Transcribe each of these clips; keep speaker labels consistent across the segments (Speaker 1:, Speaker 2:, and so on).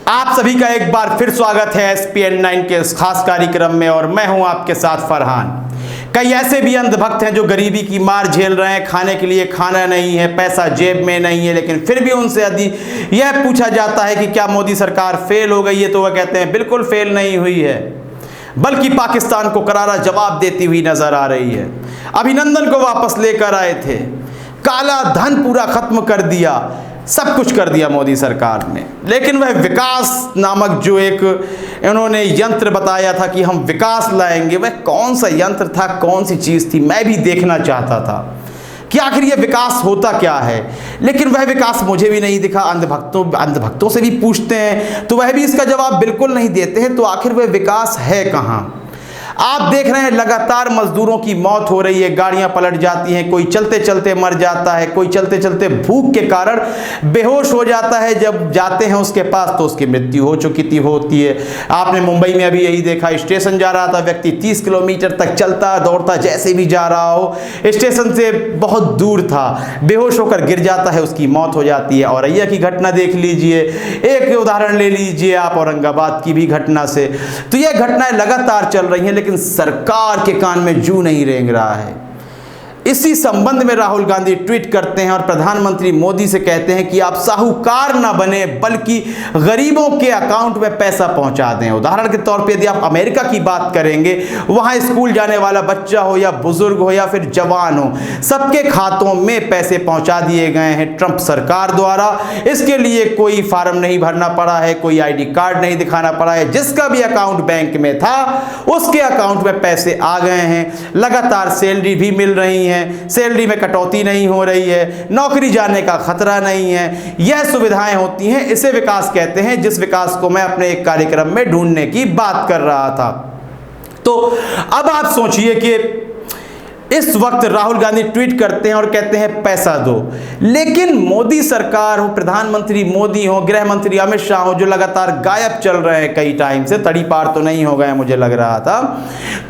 Speaker 1: आप सभी का एक बार फिर स्वागत है SPN9 के इस खास कार्यक्रम में और मैं हूं आपके साथ फरहान। कई ऐसे भी अंधभक्त हैं जो गरीबी की मार झेल रहे हैं, खाने के लिए खाना नहीं है, पैसा जेब में नहीं है, लेकिन फिर भी उनसे यदि यह पूछा जाता है कि क्या मोदी सरकार फेल हो गई है तो वह कहते हैं बिल्कुल फेल नहीं हुई है, बल्कि पाकिस्तान को करारा जवाब देती हुई नजर आ रही है। अभिनंदन को वापस लेकर आए थे, काला धन पूरा खत्म कर दिया, सब कुछ कर दिया मोदी सरकार ने, लेकिन वह विकास नामक जो एक इन्होंने यंत्र बताया था कि हम विकास लाएंगे, वह कौन सा यंत्र था, कौन सी चीज़ थी, मैं भी देखना चाहता था कि आखिर यह विकास होता क्या है। लेकिन वह विकास मुझे भी नहीं दिखा। अंधभक्तों से भी पूछते हैं तो वह भी इसका जवाब बिल्कुल नहीं देते हैं। तो आखिर वह विकास है कहाँ? आप देख रहे हैं लगातार मजदूरों की मौत हो रही है, गाड़ियां पलट जाती हैं, कोई चलते चलते मर जाता है, कोई चलते चलते भूख के कारण बेहोश हो जाता है, जब जाते हैं उसके पास तो उसकी मृत्यु हो चुकी होती है। आपने मुंबई में अभी यही देखा, स्टेशन जा रहा था व्यक्ति, 30 किलोमीटर तक चलता दौड़ता जैसे भी जा रहा हो, स्टेशन से बहुत दूर था, बेहोश होकर गिर जाता है, उसकी मौत हो जाती है। औरैया की घटना देख लीजिए, एक उदाहरण ले लीजिए आप औरंगाबाद की भी घटना से। तो यह घटनाएं लगातार चल रही हैं, लेकिन सरकार के कान में जू नहीं रेंग रहा है। इसी संबंध में राहुल गांधी ट्वीट करते हैं और प्रधानमंत्री मोदी से कहते हैं कि आप साहूकार ना बने, बल्कि गरीबों के अकाउंट में पैसा पहुंचा दें। उदाहरण के तौर पे यदि आप अमेरिका की बात करेंगे, वहां स्कूल जाने वाला बच्चा हो या बुजुर्ग हो या फिर जवान हो, सबके खातों में पैसे पहुंचा दिए गए हैं ट्रंप सरकार द्वारा। इसके लिए कोई फॉर्म नहीं भरना पड़ा है, कोई ID कार्ड नहीं दिखाना पड़ा है, जिसका भी अकाउंट बैंक में था उसके अकाउंट में पैसे आ गए हैं। लगातार सैलरी भी मिल रही है, सैलरी में कटौती नहीं हो रही है, नौकरी जाने का खतरा नहीं है। यह सुविधाएं होती हैं, इसे विकास कहते हैं, जिस विकास को मैं अपने एक कार्यक्रम में ढूंढने की बात कर रहा था। तो अब आप सोचिए कि इस वक्त राहुल गांधी ट्वीट करते हैं और कहते हैं पैसा दो, लेकिन मोदी सरकार हो, प्रधानमंत्री मोदी हो, गृह मंत्री अमित शाह हो, जो लगातार गायब चल रहे हैं कई टाइम से, तड़ी पार तो नहीं हो गए मुझे लग रहा था,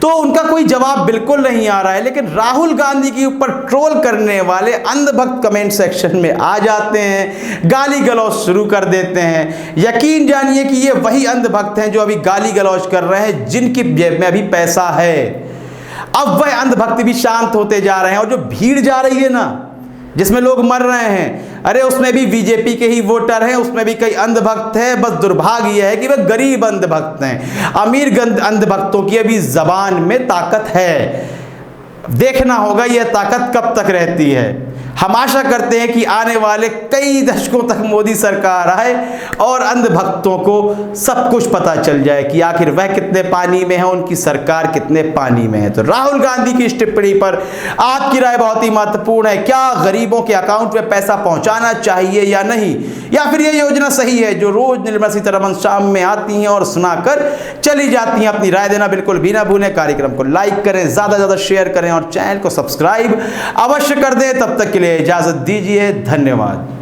Speaker 1: तो उनका कोई जवाब बिल्कुल नहीं आ रहा है। लेकिन राहुल गांधी के ऊपर ट्रोल करने वाले अंधभक्त कमेंट सेक्शन में आ जाते हैं, गाली गलौज शुरू कर देते हैं। यकीन जानिए कि ये वही अंधभक्त हैं जो अभी गाली गलौज कर रहे हैं, जिनकी जेब में अभी पैसा है। अब वह अंधभक्त भी शांत होते जा रहे हैं, और जो भीड़ जा रही है ना, जिसमें लोग मर रहे हैं, अरे उसमें भी बीजेपी के ही वोटर हैं, उसमें भी कई अंधभक्त हैं। बस दुर्भाग्य यह है कि वह गरीब अंधभक्त हैं। अमीर अंधभक्तों की अभी जबान में ताकत है, देखना होगा यह ताकत कब तक रहती है। हम आशा करते हैं कि आने वाले कई दशकों तक मोदी सरकार आए और अंधभक्तों को सब कुछ पता चल जाए कि आखिर वह कितने पानी में है, उनकी सरकार कितने पानी में है। तो राहुल गांधी की इस टिप्पणी पर आपकी राय बहुत ही महत्वपूर्ण है। क्या गरीबों के अकाउंट में पैसा पहुंचाना चाहिए या नहीं, या फिर यह योजना सही है जो रोज निर्मला सीतारमण शाम में आती हैं और सुनाकर चली जाती हैं? अपनी राय देना बिल्कुल भी ना भूलें। कार्यक्रम को लाइक करें, ज्यादा से ज्यादा शेयर करें और चैनल को सब्सक्राइब अवश्य कर दें। तब तक के लिए इजाजत दीजिए, धन्यवाद।